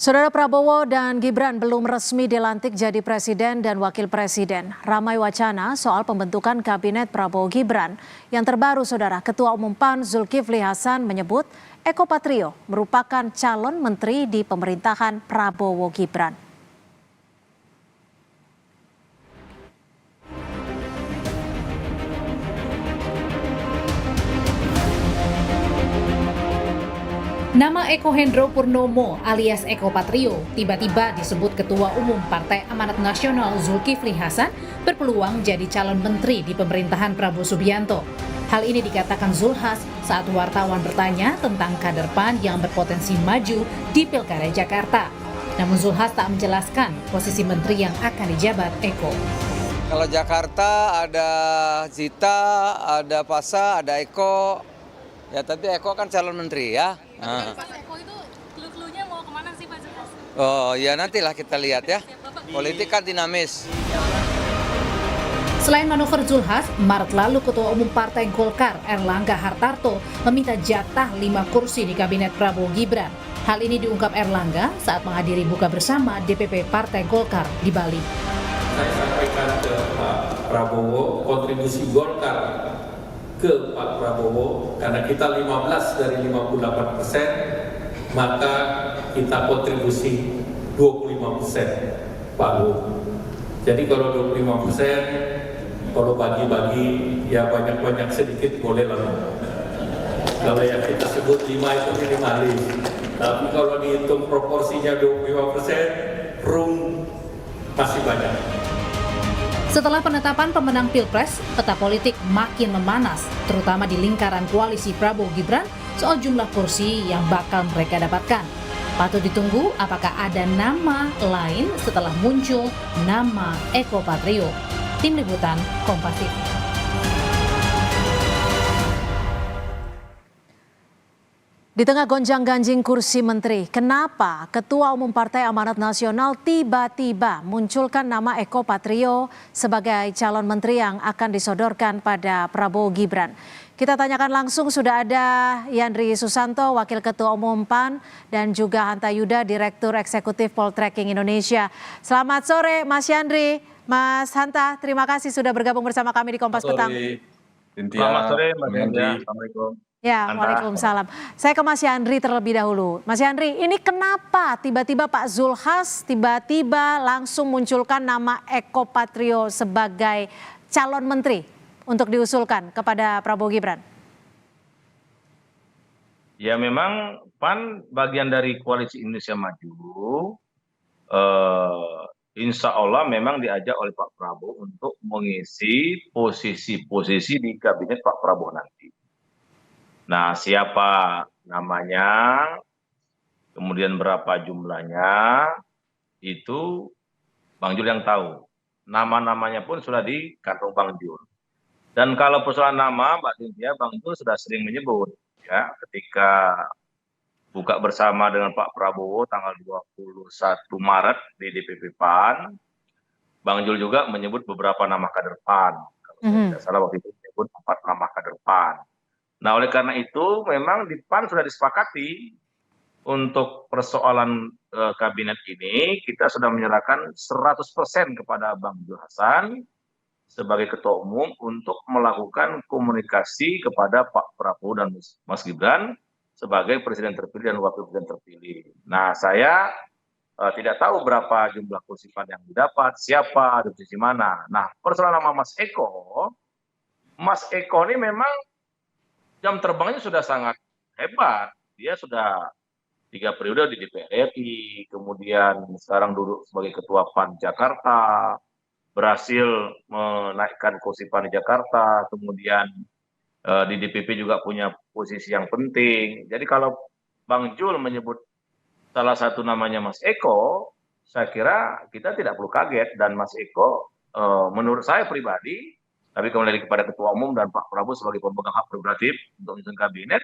Saudara Prabowo dan Gibran belum resmi dilantik jadi presiden dan wakil presiden. Ramai wacana soal pembentukan kabinet Prabowo Gibran. Yang terbaru, Saudara, Ketua Umum PAN Zulkifli Hasan menyebut Eko Patrio merupakan calon menteri di pemerintahan Prabowo Gibran. Nama Eko Hendro Purnomo alias Eko Patrio tiba-tiba disebut Ketua Umum Partai Amanat Nasional Zulkifli Hasan berpeluang jadi calon menteri di pemerintahan Prabowo Subianto. Hal ini dikatakan Zulhas saat wartawan bertanya tentang kader PAN yang berpotensi maju di Pilkada Jakarta. Namun Zulhas tak menjelaskan posisi menteri yang akan dijabat Eko. Kalau Jakarta ada Zita, ada Pasa, ada Eko. Ya, tapi Eko kan calon menteri ya. Pas Eko itu clue-cluenya mau kemana sih Pak Zulhas? Oh ya, nantilah kita lihat ya. Politik kan dinamis. Selain manuver Zulhas, Maret lalu Ketua Umum Partai Golkar Erlangga Hartarto meminta jatah 5 kursi di Kabinet Prabowo Gibran. Hal ini diungkap Erlangga saat menghadiri buka bersama DPP Partai Golkar di Bali. Saya sampaikan ke Pak Prabowo kontribusi Golkar ke Pak Prabowo, karena kita 15 dari 58%, maka kita kontribusi 25% Pak Bu. Jadi kalau 25%, kalau bagi-bagi ya banyak-banyak sedikit boleh lah. Kalau yang kita sebut 5 itu minimalis, tapi kalau dihitung proporsinya 25%, room masih banyak. Setelah penetapan pemenang Pilpres, peta politik makin memanas, terutama di lingkaran koalisi Prabowo Gibran soal jumlah kursi yang bakal mereka dapatkan. Patut ditunggu apakah ada nama lain setelah muncul nama Eko Patrio. Tim Liputan Kompas TV. Di tengah gonjang-ganjing kursi menteri, kenapa Ketua Umum Partai Amanat Nasional tiba-tiba munculkan nama Eko Patrio sebagai calon menteri yang akan disodorkan pada Prabowo Gibran? Kita tanyakan langsung, sudah ada Yandri Susanto, Wakil Ketua Umum PAN, dan juga Hanta Yuda, Direktur Eksekutif Poltreking Indonesia. Selamat sore Mas Yandri, Mas Hanta, terima kasih sudah bergabung bersama kami di Kompas Petang. Selamat sore Mbak Yandri. Assalamualaikum. Ya, waalaikumsalam. Saya ke Mas Yandri terlebih dahulu. Mas Yandri, ini kenapa tiba-tiba Pak Zulhas tiba-tiba langsung munculkan nama Eko Patrio sebagai calon menteri untuk diusulkan kepada Prabowo Gibran? Ya memang PAN bagian dari Koalisi Indonesia Maju. Insya Allah memang diajak oleh Pak Prabowo untuk mengisi posisi-posisi di kabinet Pak Prabowo nanti. Nah, siapa namanya, kemudian berapa jumlahnya, itu Bang Jul yang tahu. Nama-namanya pun sudah di kantong Bang Jul. Dan kalau persoalan nama, Mbak Cynthia, Bang Jul sudah sering menyebut, ya, ketika buka bersama dengan Pak Prabowo tanggal 21 Maret di DPP PAN, Bang Jul juga menyebut beberapa nama kader PAN. Kalau saya tidak salah waktu itu menyebut 4 nama kader PAN. Nah, oleh karena itu memang di PAN sudah disepakati untuk persoalan kabinet ini kita sudah menyerahkan 100% kepada Bang Zul Hasan sebagai Ketua Umum untuk melakukan komunikasi kepada Pak Prabowo dan Mas Gibran sebagai Presiden terpilih dan Wakil Presiden terpilih. Nah, saya tidak tahu berapa jumlah kursi PAN yang didapat, siapa, di posisi mana. Nah, persoalan nama Mas Eko ini memang jam terbangnya sudah sangat hebat. Dia sudah 3 periode di DPR RI, kemudian sekarang duduk sebagai Ketua PAN Jakarta, berhasil menaikkan kursi PAN di Jakarta, kemudian di DPP juga punya posisi yang penting. Jadi kalau Bang Jul menyebut salah satu namanya Mas Eko, saya kira kita tidak perlu kaget. Dan Mas Eko menurut saya pribadi, tapi kembali kepada Ketua Umum dan Pak Prabowo sebagai pemegang hak prerogatif untuk menyusun kabinet,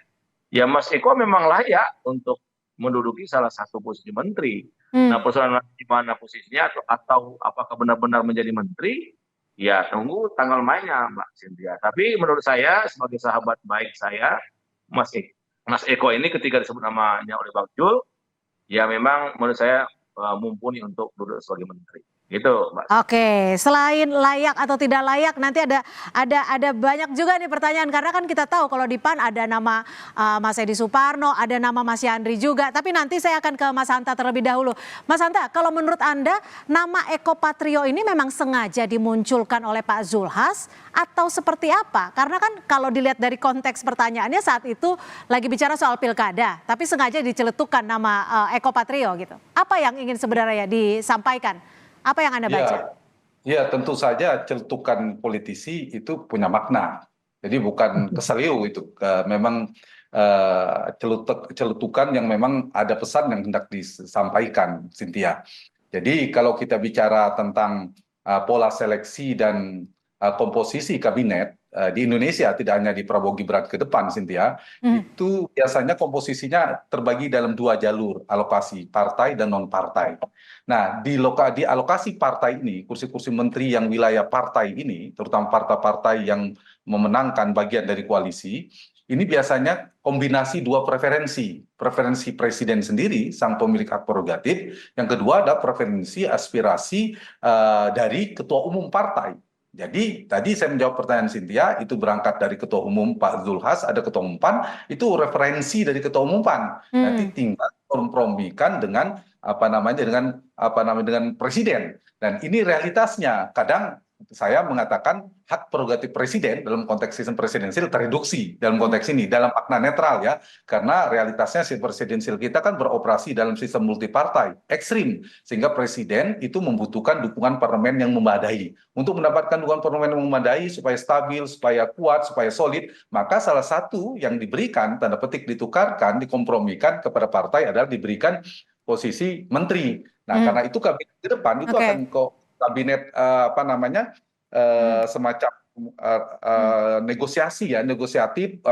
ya Mas Eko memang layak untuk menduduki salah satu posisi menteri. Nah, persoalan di mana posisinya atau apakah benar-benar menjadi menteri, ya tunggu tanggal mainnya Mbak Cynthia. Tapi menurut saya sebagai sahabat baik saya, Mas Eko ini ketika disebut namanya oleh Bang Jul, ya memang menurut saya mumpuni untuk duduk sebagai menteri. Gitu, Mbak. Oke, selain layak atau tidak layak, nanti ada banyak juga nih pertanyaan karena kan kita tahu kalau di PAN ada nama Mas Edi Suparno, ada nama Mas Yandri juga. Tapi nanti saya akan ke Mas Hanta terlebih dahulu. Mas Hanta, kalau menurut Anda nama Eko Patrio ini memang sengaja dimunculkan oleh Pak Zulhas atau seperti apa? Karena kan kalau dilihat dari konteks pertanyaannya saat itu lagi bicara soal pilkada, tapi sengaja diceletukkan nama Eko Patrio gitu. Apa yang ingin sebenarnya disampaikan? Apa yang Anda baca? Ya, tentu saja celetukan politisi itu punya makna. Jadi bukan keseliu itu, memang celetukan yang memang ada pesan yang hendak disampaikan, Cynthia. Jadi kalau kita bicara tentang pola seleksi dan komposisi kabinet di Indonesia, tidak hanya di Prabowo Gibran ke depan, Cynthia, itu biasanya komposisinya terbagi dalam 2 jalur, alokasi partai dan non-partai. Nah, di alokasi partai ini, kursi-kursi menteri yang wilayah partai ini, terutama partai-partai yang memenangkan bagian dari koalisi, ini biasanya kombinasi 2 preferensi. Preferensi presiden sendiri, sang pemilik hak prerogatif. Yang kedua ada preferensi aspirasi dari ketua umum partai. Jadi tadi saya menjawab pertanyaan Cynthia, itu berangkat dari ketua umum Pak Zulhas, ada ketua umum PAN, itu referensi dari ketua umum PAN. Nanti tinggal kompromikan dengan dengan presiden. Dan ini realitasnya. Kadang saya mengatakan hak prerogatif presiden dalam konteks sistem presidensil tereduksi dalam konteks ini, dalam makna netral ya. Karena realitasnya sistem presidensil kita kan beroperasi dalam sistem multipartai, ekstrim. Sehingga presiden itu membutuhkan dukungan parlemen yang memadai. Untuk mendapatkan dukungan parlemen yang memadai supaya stabil, supaya kuat, supaya solid, maka salah satu yang diberikan, tanda petik ditukarkan, dikompromikan kepada partai adalah diberikan posisi menteri. Nah, karena itu kabinet ke depan itu akan kabinet semacam negosiatif,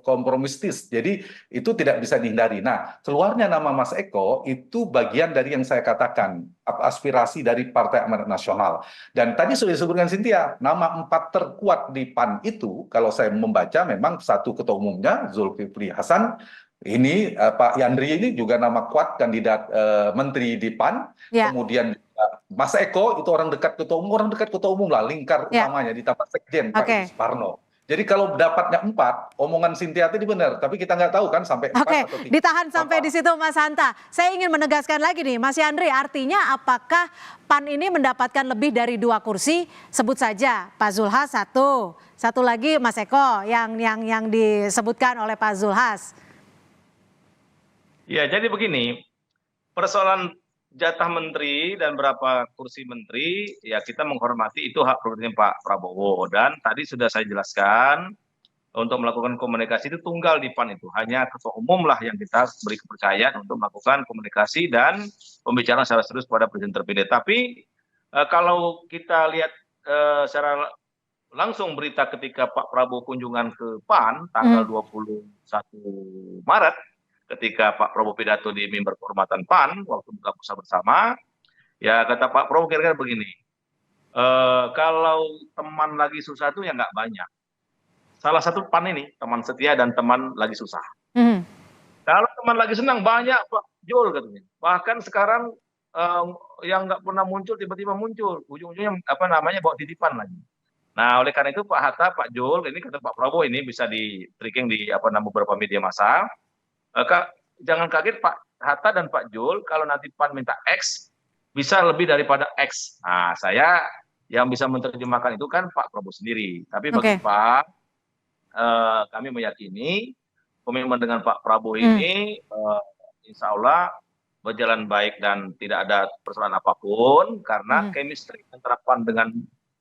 kompromistis. Jadi itu tidak bisa dihindari. Nah, keluarnya nama Mas Eko itu bagian dari yang saya katakan aspirasi dari Partai Amanat Nasional. Dan tadi sudah disebutkan Cynthia, nama 4 terkuat di PAN itu, kalau saya membaca memang satu ketua umumnya Zulkifli Hasan. Ini Pak Yandri ini juga nama kuat kandidat menteri di PAN. Kemudian Mas Eko itu orang dekat ketua umum lah, lingkar utamanya ditambah sekjen Pak Edi Suparno. Jadi kalau dapatnya 4, omongan Cynthia tadi benar, tapi kita nggak tahu kan sampai 4 atau 3. Ditahan sampai di situ Mas Hanta. Saya ingin menegaskan lagi nih, Mas Yandri, artinya apakah PAN ini mendapatkan lebih dari 2 kursi? Sebut saja Pak Zulhas satu lagi Mas Eko yang disebutkan oleh Pak Zulhas. Ya, jadi begini, persoalan jatah menteri dan berapa kursi menteri, ya kita menghormati itu hak prerogatif Pak Prabowo. Dan tadi sudah saya jelaskan, untuk melakukan komunikasi itu tunggal di PAN itu. Hanya ketua umum lah yang kita beri kepercayaan untuk melakukan komunikasi dan pembicaraan secara serius pada presiden terpilih. Tapi kalau kita lihat secara langsung berita ketika Pak Prabowo kunjungan ke PAN tanggal 21 Maret, ketika Pak Prabowo pidato di mimbar kehormatan PAN waktu buka puasa bersama, ya kata Pak Prabowo kira-kira begini, kalau teman lagi susah itu ya nggak banyak. Salah satu PAN ini teman setia dan teman lagi susah. Kalau teman lagi senang banyak Pak Jul katanya. Bahkan sekarang yang nggak pernah muncul tiba-tiba muncul, ujung-ujungnya bawa titipan lagi. Nah, oleh karena itu Pak Hatta, Pak Jul, ini kata Pak Prabowo ini bisa di tracking di beberapa media massa. Jangan kaget Pak Hatta dan Pak Jul kalau nanti PAN minta X bisa lebih daripada X. Nah, saya yang bisa menerjemahkan itu kan Pak Prabowo sendiri. Tapi bagi Pak, kami meyakini komitmen dengan Pak Prabowo ini insya Allah berjalan baik dan tidak ada persoalan apapun karena chemistry antara PAN dengan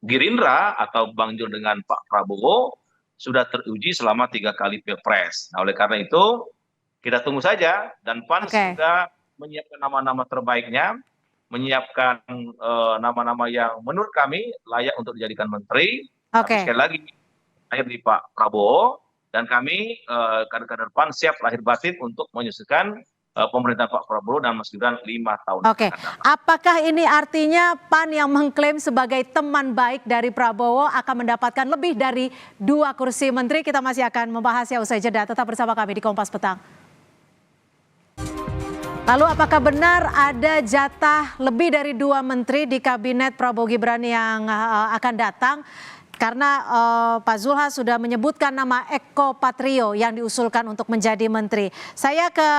Gerindra atau Bang Jul dengan Pak Prabowo sudah teruji selama 3 kali Pilpres. Nah, oleh karena itu kita tunggu saja dan PAN sudah menyiapkan nama-nama terbaiknya, menyiapkan nama-nama yang menurut kami layak untuk dijadikan menteri. Tapi sekali lagi lahir di Pak Prabowo dan kami kader-kader PAN siap lahir batin untuk menyusulkan pemerintahan Pak Prabowo dan Mas Gibran 5 tahun. Apakah ini artinya PAN yang mengklaim sebagai teman baik dari Prabowo akan mendapatkan lebih dari 2 kursi menteri? Kita masih akan membahasnya usai jeda. Tetap bersama kami di Kompas Petang. Lalu apakah benar ada jatah lebih dari 2 menteri di kabinet Prabowo Gibran yang akan datang? Karena Pak Zulhas sudah menyebutkan nama Eko Patrio yang diusulkan untuk menjadi menteri. Saya ke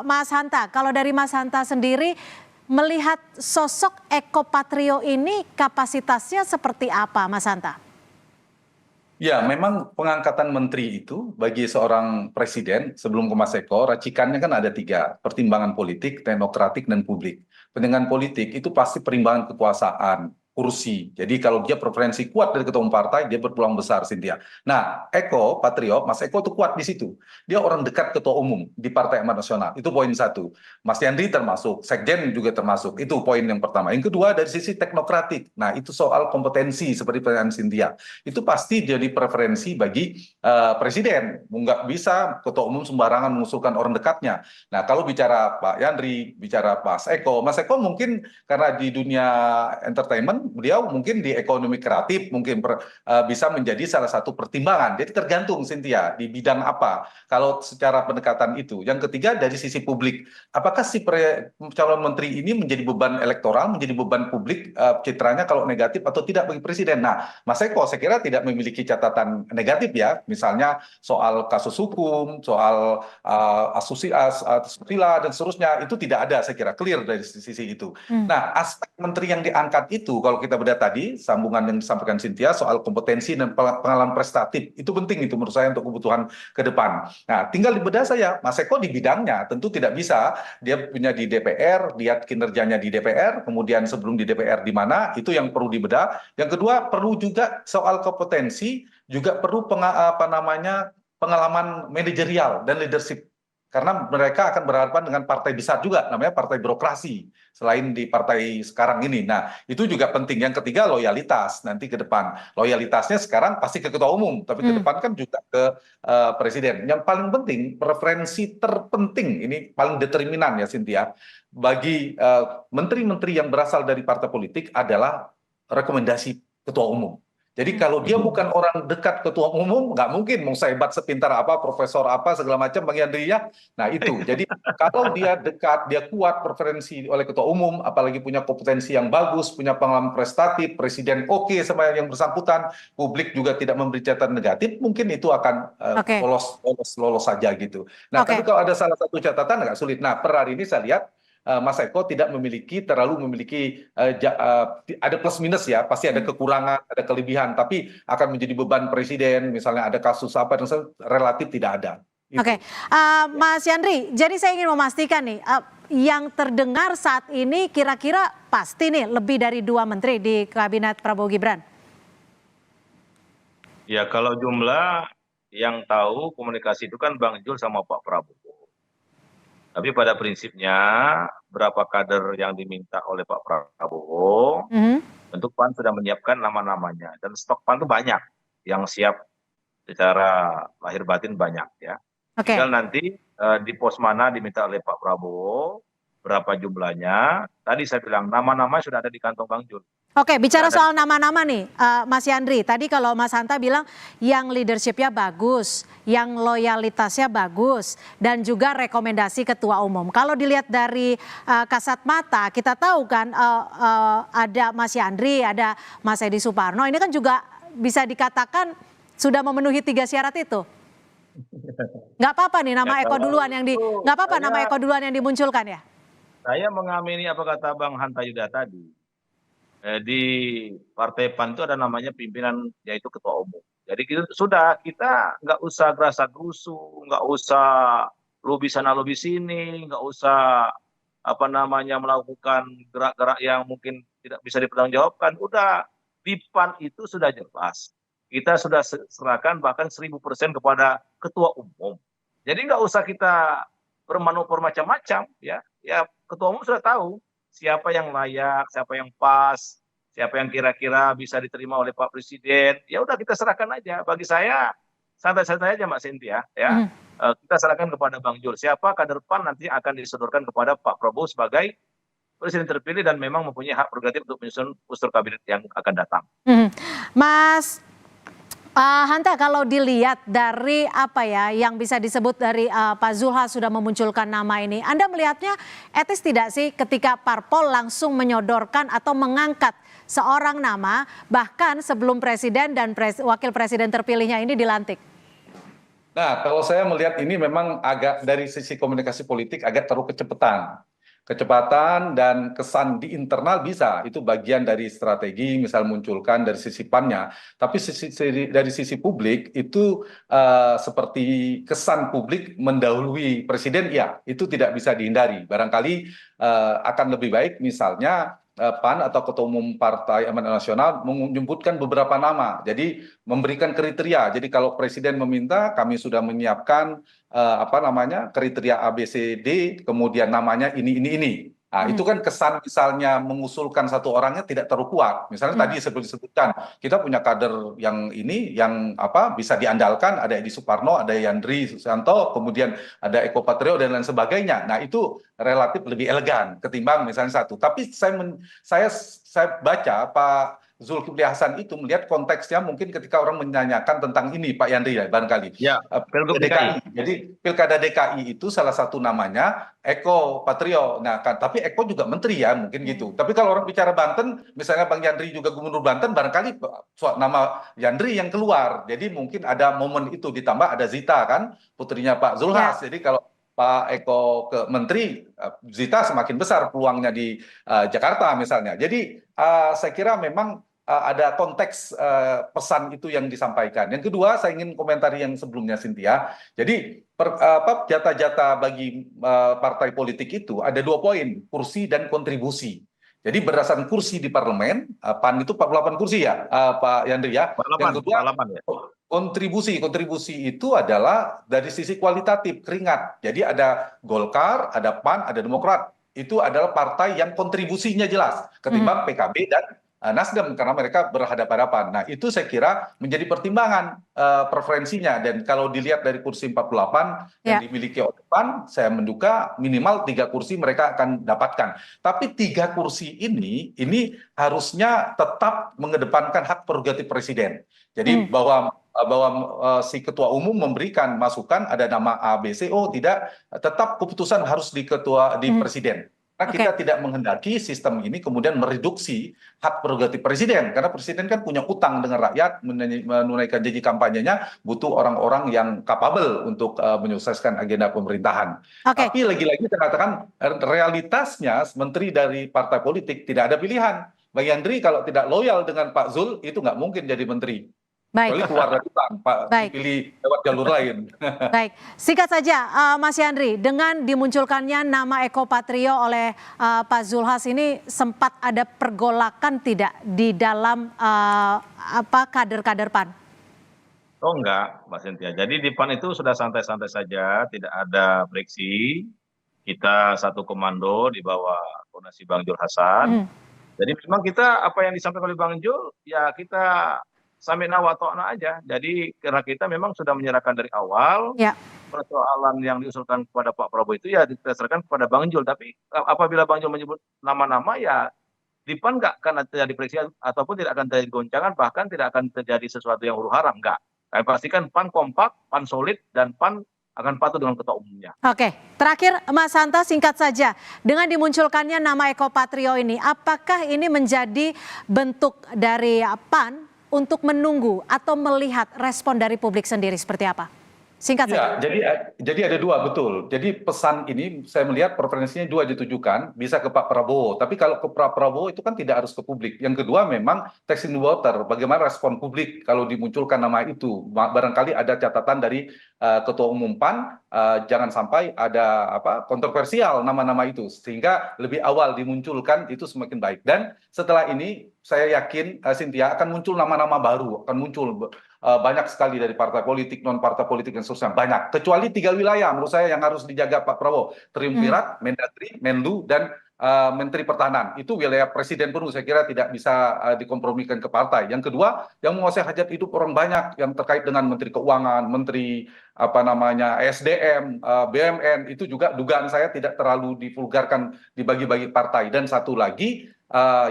Mas Hanta, kalau dari Mas Hanta sendiri melihat sosok Eko Patrio ini kapasitasnya seperti apa, Mas Hanta? Ya, memang pengangkatan menteri itu bagi seorang presiden sebelum ke Mas Eko, racikannya kan ada 3, pertimbangan politik, teknokratik, dan publik. Pertimbangan politik itu pasti perimbangan kekuasaan, kursi. Jadi kalau dia preferensi kuat dari ketua umum partai, dia berpeluang besar, Cynthia. Nah, Eko Patrio, Mas Eko itu kuat di situ. Dia orang dekat ketua umum di Partai Amanat Nasional. Itu poin 1. Mas Yandri termasuk, Sekjen juga termasuk. Itu poin yang pertama. Yang kedua dari sisi teknokratik. Nah, itu soal kompetensi seperti pertanyaan Cynthia. Itu pasti jadi preferensi bagi presiden. Nggak bisa ketua umum sembarangan mengusulkan orang dekatnya. Nah, kalau bicara Pak Yandri, bicara Mas Eko mungkin karena di dunia entertainment, beliau mungkin di ekonomi kreatif mungkin bisa menjadi salah satu pertimbangan. Jadi tergantung, Cynthia, di bidang apa. Kalau secara pendekatan itu. Yang ketiga dari sisi publik. Apakah si calon menteri ini menjadi beban elektoral, menjadi beban publik citranya kalau negatif atau tidak bagi presiden? Nah, Mas Eko saya kira tidak memiliki catatan negatif ya. Misalnya soal kasus hukum, soal asusila dan seterusnya, itu tidak ada, saya kira clear dari sisi itu. Nah, aspek menteri yang diangkat itu kalau kita bedah tadi, sambungan yang disampaikan Cynthia soal kompetensi dan pengalaman prestatif, itu penting itu menurut saya untuk kebutuhan ke depan. Nah, tinggal di bedah saya, Mas Eko di bidangnya tentu tidak bisa, dia punya di DPR, lihat kinerjanya di DPR, kemudian sebelum di DPR di mana, itu yang perlu dibedah. Yang kedua, perlu juga soal kompetensi, juga perlu pengalaman manajerial dan leadership. Karena mereka akan berhadapan dengan partai besar juga, namanya partai birokrasi, selain di partai sekarang ini. Nah, itu juga penting. Yang ketiga, loyalitas nanti ke depan. Loyalitasnya sekarang pasti ke ketua umum, tapi ke depan kan juga ke presiden. Yang paling penting, preferensi terpenting, ini paling determinan ya, Cynthia, bagi menteri-menteri yang berasal dari partai politik adalah rekomendasi ketua umum. Jadi kalau dia bukan orang dekat ketua umum, nggak mungkin mau sehebat sepintar apa, profesor apa, segala macam Bang Yandri ya. Nah itu, jadi kalau dia dekat, dia kuat preferensi oleh ketua umum, apalagi punya kompetensi yang bagus, punya pengalaman prestatif, presiden oke sama yang bersangkutan, publik juga tidak memberi catatan negatif, mungkin itu akan lolos saja gitu. Nah tapi kalau ada salah satu catatan agak sulit. Nah per hari ini saya lihat Mas Eko tidak terlalu memiliki ada plus minus ya, pasti ada kekurangan, ada kelebihan, tapi akan menjadi beban presiden, misalnya ada kasus apa, relatif tidak ada. Oke, Mas Yandri, jadi saya ingin memastikan nih, yang terdengar saat ini kira-kira pasti nih lebih dari 2 menteri di kabinet Prabowo Gibran? Ya kalau jumlah yang tahu komunikasi itu kan Bang Jul sama Pak Prabowo. Tapi pada prinsipnya berapa kader yang diminta oleh Pak Prabowo, tentu PAN sudah menyiapkan nama-namanya. Dan stok PAN itu banyak, yang siap secara lahir batin banyak ya. Tinggal nanti di pos mana diminta oleh Pak Prabowo, berapa jumlahnya. Tadi saya bilang nama-nama sudah ada di kantong Bang Jul. Oke, bicara soal nama-nama nih, Mas Yandri. Tadi kalau Mas Hanta bilang yang leadershipnya bagus, yang loyalitasnya bagus, dan juga rekomendasi ketua umum. Kalau dilihat dari kasat mata, kita tahu kan ada Mas Yandri, ada Mas Edi Suparno. Ini kan juga bisa dikatakan sudah memenuhi 3 syarat itu. Nggak apa-apa nih nama Eko duluan nggak apa-apa nama Eko duluan yang dimunculkan ya. Saya mengamini apa kata Bang Hanta Yuda tadi. Di Partai PAN itu ada namanya pimpinan, yaitu ketua umum. Jadi kita nggak usah gerasa gerusu, nggak usah lobi sana lobi sini, nggak usah melakukan gerak-gerak yang mungkin tidak bisa dipertanggungjawabkan. Udah di PAN itu sudah jelas. Kita sudah serahkan bahkan 1000% kepada ketua umum. Jadi nggak usah kita bermanuver macam-macam ya. Ya ketua umum sudah tahu siapa yang layak, siapa yang pas, siapa yang kira-kira bisa diterima oleh Pak Presiden. Ya udah kita serahkan aja. Bagi saya santai-santai aja Mbak Cynthia ya. Kita serahkan kepada Bang Jul. Siapa kader PAN nanti akan disodorkan kepada Pak Prabowo sebagai presiden terpilih dan memang mempunyai hak prerogatif untuk menyusun usul kabinet yang akan datang. Mas Hanta, kalau dilihat dari apa ya yang bisa disebut dari Pak Zulhas sudah memunculkan nama ini, Anda melihatnya etis tidak sih ketika parpol langsung menyodorkan atau mengangkat seorang nama bahkan sebelum presiden dan wakil presiden terpilihnya ini dilantik? Nah, kalau saya melihat ini memang agak dari sisi komunikasi politik agak terlalu kecepatan. Kecepatan dan kesan di internal bisa, itu bagian dari strategi, misal munculkan dari sisi PAN-nya. Tapi dari sisi publik itu seperti kesan publik mendahului presiden, ya itu tidak bisa dihindari. Barangkali akan lebih baik misalnya PAN atau Ketua Umum Partai Amanat Nasional menyebutkan beberapa nama, jadi memberikan kriteria. Jadi kalau presiden meminta, kami sudah menyiapkan kriteria ABCD, kemudian namanya ini. Nah, itu kan kesan misalnya mengusulkan satu orangnya tidak terlalu kuat. Misalnya tadi seperti disebutkan, kita punya kader yang ini yang bisa diandalkan, ada Edi Suparno, ada Yandri Susanto, kemudian ada Eko Patrio dan lain sebagainya. Nah, itu relatif lebih elegan ketimbang misalnya satu. Tapi saya baca Pak Zulkifli Hasan itu melihat konteksnya mungkin ketika orang menanyakan tentang ini Pak Yandri ya barangkali. Ya, Pilgub DKI. Jadi Pilkada DKI itu salah satu namanya Eko Patrio. Nah, tapi Eko juga menteri ya mungkin gitu. Tapi kalau orang bicara Banten, misalnya Bang Yandri juga Gubernur Banten, barangkali nama Yandri yang keluar. Jadi mungkin ada momen itu, ditambah ada Zita kan, putrinya Pak Zulhas. Jadi kalau Pak Eko ke menteri, Zita semakin besar peluangnya di Jakarta misalnya. Jadi saya kira memang ada konteks pesan itu yang disampaikan. Yang kedua, saya ingin komentari yang sebelumnya Cynthia. Jadi jatah-jatah bagi partai politik itu ada 2 poin, kursi dan kontribusi. Jadi berdasarkan kursi di parlemen, PAN itu 48 kursi ya, Pak Yandri ya. 48, Yang kedua, 48 ya. kontribusi itu adalah dari sisi kualitatif, keringat. Jadi ada Golkar, ada PAN, ada Demokrat. Itu adalah partai yang kontribusinya jelas ketimbang PKB dan Nasdem karena mereka berhadapan-hadapan. Nah, itu saya kira menjadi pertimbangan preferensinya, dan kalau dilihat dari kursi 48 yang dimiliki oleh PAN, saya menduga minimal 3 kursi mereka akan dapatkan. Tapi 3 kursi ini harusnya tetap mengedepankan hak prerogatif presiden. Jadi bahwa si ketua umum memberikan masukan ada nama A, B, C, tidak, tetap keputusan harus di presiden. Karena kita tidak menghendaki sistem ini kemudian mereduksi hak prerogatif presiden. Karena presiden kan punya utang dengan rakyat, menunaikan janji kampanyenya, butuh orang-orang yang kapabel untuk menyukseskan agenda pemerintahan. Tapi lagi-lagi saya katakan realitasnya menteri dari partai politik tidak ada pilihan. Bang Yandri kalau tidak loyal dengan Pak Zul, itu nggak mungkin jadi menteri. Kecuali keluar dari utang, Pak, dipilih lewat jalur lain. Baik, singkat saja Mas Yandri, dengan dimunculkannya nama Eko Patrio oleh Pak Zulhas ini sempat ada pergolakan tidak di dalam kader-kader PAN? Oh enggak, Mbak Cynthia. Jadi di PAN itu sudah santai-santai saja, tidak ada friksi. Kita satu komando di bawah koordinasi Bang Jul Hasan. Jadi memang kita apa yang disampaikan oleh Bang Jul, ya kita samina wa ta'na aja. Jadi karena kita memang sudah menyerahkan dari awal, persoalan yang diusulkan kepada Pak Prabowo itu ya didasarkan kepada Bang Jul. Tapi apabila Bang Jul menyebut nama-nama, ya di PAN nggak akan terjadi friksi ataupun tidak akan terjadi goncangan, bahkan tidak akan terjadi sesuatu yang huru hara, enggak. Kami pastikan PAN kompak, PAN solid, dan PAN akan patuh dengan ketua umumnya. Oke, terakhir Mas Hanta, singkat saja. Dengan dimunculkannya nama Eko Patrio ini, apakah ini menjadi bentuk dari PAN untuk menunggu atau melihat respon dari publik sendiri seperti apa? Singkat saja. Jadi ada 2, betul. Jadi pesan ini saya melihat preferensinya 2 ditujukan, bisa ke Pak Prabowo. Tapi kalau ke Pak Prabowo itu kan tidak harus ke publik. Yang kedua memang testing the water, bagaimana respon publik kalau dimunculkan nama itu. Barangkali ada catatan dari Ketua Umum PAN, jangan sampai ada kontroversial nama-nama itu. Sehingga lebih awal dimunculkan itu semakin baik. Dan setelah ini saya yakin Cynthia akan muncul nama-nama baru, akan muncul banyak sekali dari partai politik, non partai politik dan seterusnya, banyak. Kecuali 3 wilayah menurut saya yang harus dijaga Pak Prabowo, Triumvirat, Mendagri, Menlu, dan Menteri Pertahanan. Itu wilayah presiden penuh, saya kira tidak bisa dikompromikan ke partai. Yang kedua, yang menguasai hajat hidup orang banyak yang terkait dengan Menteri Keuangan, Menteri SDM, BUMN, itu juga dugaan saya tidak terlalu divulgarkan dibagi-bagi partai. Dan satu lagi,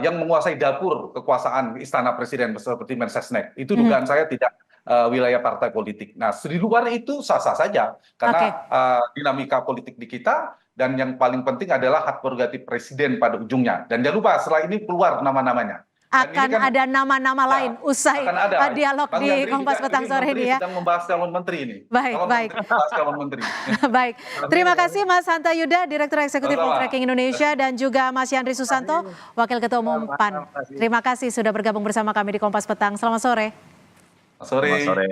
yang menguasai dapur kekuasaan istana presiden seperti Mensesnek, itu dugaan saya tidak wilayah partai politik. Nah, di luar itu sah-sah saja karena dinamika politik di kita, dan yang paling penting adalah hak prerogatif presiden pada ujungnya. Dan jangan lupa setelah ini keluar nama-namanya. Akan ada nama-nama lain usai dialog Bang di Yandri Kompas juga, Petang ini sore menteri ini ya. sedang membahas calon menteri ini. Baik, baik. Membahas calon menteri. Baik, terima kasih Mas Hanta Yuda, Direktur Eksekutif Sama-sama. Poltreking Indonesia, dan juga Mas Yandri Susanto, Wakil Ketua Umum PAN. Terima kasih sudah bergabung bersama kami di Kompas Petang. Selamat sore. Sore. Selamat sore.